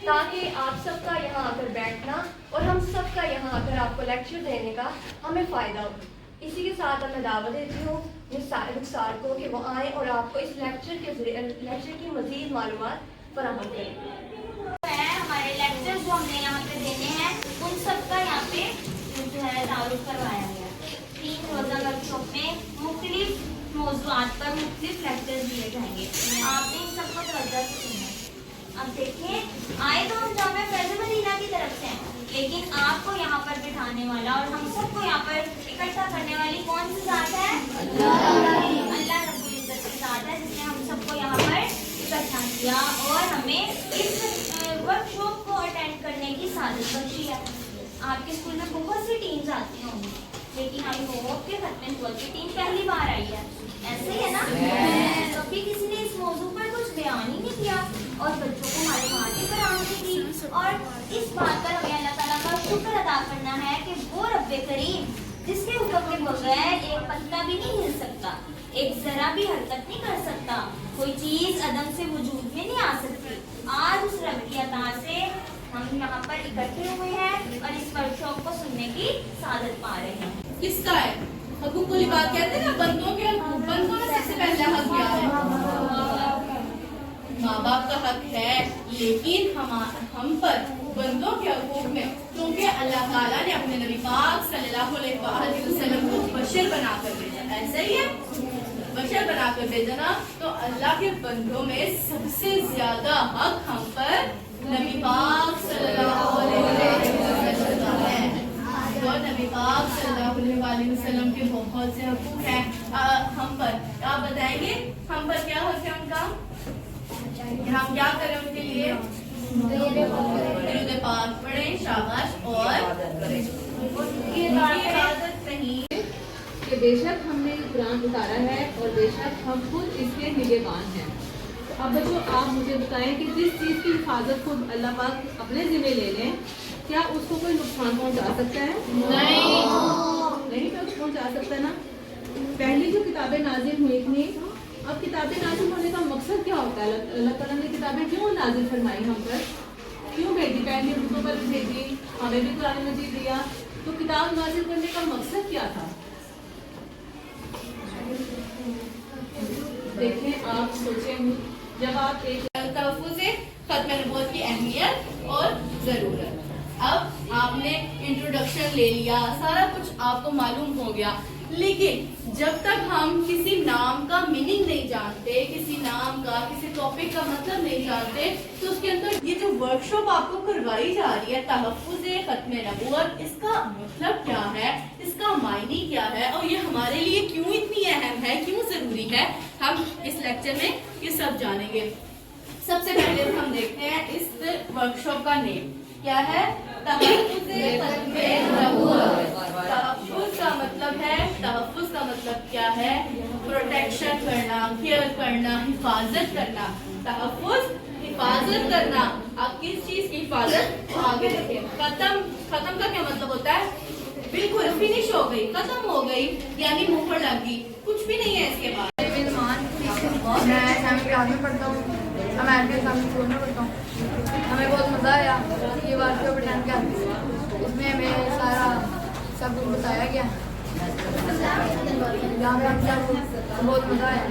تاکہ آپ سب کا یہاں آ کر بیٹھنا اور ہم سب کا یہاں آ کر آپ کو لیکچر دینے کا ہمیں فائدہ ہو۔ اسی کے ساتھ میں دعوت دیتی ہوں رخسار کو کہ وہ آئیں اور آپ کو اس لیکچر کی مزید معلومات فراہم کریں۔ ہمارے لیکچر جو ہم نے یہاں پہ دینے ہیں ان سب کا یہاں پہ جو ہے تعارف کروایا گیا۔ 3 روزہ ورکشاپ میں مختلف موضوعات پر مختلف لیکچر دیے جائیں گے۔ آپ نے ان سب کو توجہ سے سننا ہے۔ اب دیکھیں، آئے تو ہم جامعہ فیض مدینہ کی طرف سے ہیں، لیکن آپ کو یہاں پر بٹھانے والا اور ہم سب کو یہاں پر اکٹھا کرنے والی کون سی ذات ہے؟ اللہ رب العزت کی ذات ہے، جس نے ہم سب کو یہاں پر اکٹھا کیا اور ہمیں اس ورک شاپ کو اٹینڈ کرنے کی سعادت بخشی ہے۔ آپ کے اسکول میں بہت سی ٹیمز آتی ہوں گی، لیکن آئی ہوپ کہ ختم فوج کی ٹیم پہلی بار آئی ہے، ایسے ہی ہے نا؟ کبھی کسی نے اس موضوع پر کچھ بیان ہی نہیں کیا اور بچوں کو معلومات فراہم نہیں کی، اور اس بات پر ہمیں اللہ تعالیٰ کا شکر ادا کرنا ہے کہ وہ رب کریم جس کے حکم کے بغیر ایک پتا بھی نہیں ہل سکتا، ایک ذرا بھی حرکت نہیں کر سکتا، کوئی چیز عدم سے وجود میں نہیں آ سکتی۔ آج اس رب کی عطا سے ہم یہاں پر اکٹھے ہوئے ہیں اور اس ورک شاپ کو سننے کی سعادت پا رہے ہیں۔ کس کا ہے؟ حقوق والی بات کہتے ہیں نا، بندوں کے بندوں نے سب سے پہلا حق کیا ہے؟ ماں باپ کا حق ہے، لیکن ہم پر بندوں کے حقوق میں، کیونکہ اللہ تعالیٰ نے اپنے نبی پاک صلی اللہ علیہ وسلم کو بشر بنا کر بھیجا، ایسا ہی ہے، بشر بنا کر بھیجا نا، تو اللہ کے بندوں میں سب سے زیادہ حق ہم پر نبی پاک صلی اللہ علیہ وسلم کا ہے۔ اور نبی پاک صلی اللہ علیہ وسلم کے بہت سے حقوق ہیں ہم پر۔ آپ بتائیں گے ہم پر کیا حق ہے ان کا؟ ہم کیا کریں ان کے لیے؟ درود پاک پڑھیں، شاباش، اور عبادت نہیں کہ بے شک ہم نے قرآن اتارا ہے اور بے شک ہم خود اس کے نگہبان ہیں۔ اب بچوں آپ مجھے بتائیں کہ جس چیز کی حفاظت خود اللہ پاک اپنے ذمہ لے لیں، کیا اس کو کوئی نقصان پہنچا سکتا ہے؟ نہیں پہنچا سکتا نا۔ پہلی جو کتابیں نازل ہوئی تھیں، اب کتابیں نازل ہونے کا مقصد کیا ہوتا ہے؟ اللہ تعالیٰ نے کتابیں کیوں نازل فرمائی ہم پر؟ کیوں بھیجی؟ پہلی رتوں پر بھیجی، ہمیں بھی قرآن مجید دیا، تو کتاب نازل کرنے کا مقصد کیا تھا؟ دیکھیں آپ سوچیں، جب آپ ایک تحفظ ختم نبوت کی اہمیت اور ضرورت۔ اب آپ نے انٹروڈکشن لے لیا، سارا کچھ آپ کو معلوم ہو گیا، لیکن جب تک ہم کسی نام کا میننگ نہیں جانتے، کسی نام کا، کسی ٹاپک کا مطلب نہیں جانتے، تو اس کے اندر یہ جو ورک شاپ آپ کو کروائی جا رہی ہے تحفظ ختم نبوت، اس کا مطلب کیا ہے، اس کا معنی کیا ہے، اور یہ ہمارے لیے کیوں اتنی اہم ہے، کیوں ضروری ہے، ہم اس لیکچر میں یہ سب جانیں گے۔ سب سے پہلے ہم دیکھتے ہیں اس ورک شاپ کا نیم کیا ہے؟ تحفظ ختم نبوت۔ تحفظ کا مطلب ہے، تحفظ کا مطلب کیا ہے؟ پروٹیکشن کرنا، کیئر کرنا، حفاظت کرنا۔ تحفظ حفاظت کرنا۔ آپ کس چیز کی حفاظت؟ آگے دیکھیں، ختم کا کیا مطلب ہوتا ہے؟ بالکل فنش ہو گئی، ختم ہو گئی، یعنی مہر لگ گئی، کچھ بھی نہیں ہے اس کے بعد۔ میں اسلامی کلاس میں پڑھتا ہوں، امریکہ اسلامک اسکول میں پڑھتا ہوں۔ ہمیں بہت مزہ آیا یہ ورک شاپ اٹینڈ کر کے، اس میں ہمیں سارا سب کچھ بتایا گیا، جہاں پہ ہم سب بہت مزہ آیا۔